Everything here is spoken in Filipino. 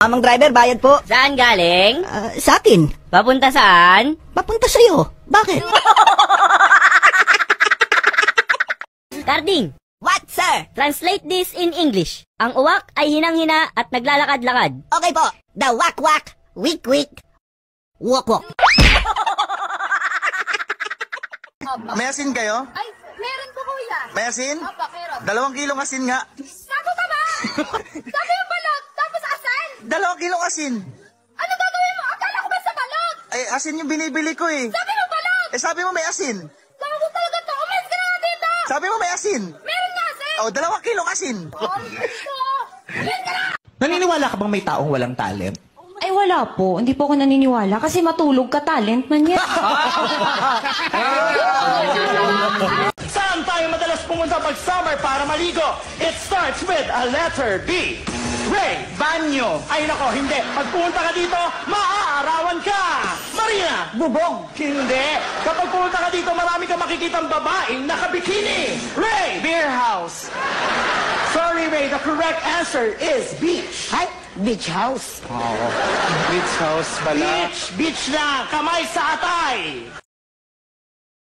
Amang driver, bayad po. Saan galing? Sa akin. Papunta saan? Papunta sa'yo. Bakit? Carding, What, sir? translate this in English. Ang uwak ay hinang-hina at naglalakad-lakad. Okay po. The wak-wak, wik-wik, wok-wok. May asin kayo? Ay, meron po kuya. May asin? Opo, meron. 2 kilong asin nga. Sago ka ba? Sabi yung balot, tapos asan? 2 kilong asin. Ano gagawin mo? Akala ko ba sa balot? Ay, asin yung binibili ko eh. Sabi mo balot! Eh, sabi mo may asin. Gago talaga to. Umalis ka na nga dito! Sabi mo may asin. Meron nga asin! Oh, 2 kilong asin. Oh, dito! Umalis ka na! Naniniwala ka bang may taong walang talent? Ay wala po, hindi po ako naniniwala kasi matulog ka talent man yan. Saan tayo madalas pumunta pag summer para maligo? It starts with a letter B. Ray, banyo. Ay nako, hindi. Pag pumunta ka dito, maaarawan ka. Marina, bubog. Hindi. Kapag pumunta ka dito, marami ka makikitang babaeng nakabikini. Ray, beer house. Sorry, Ray. The correct answer is beach. Ay, beach house. Beach house pala. Beach na. Kamay sa atay.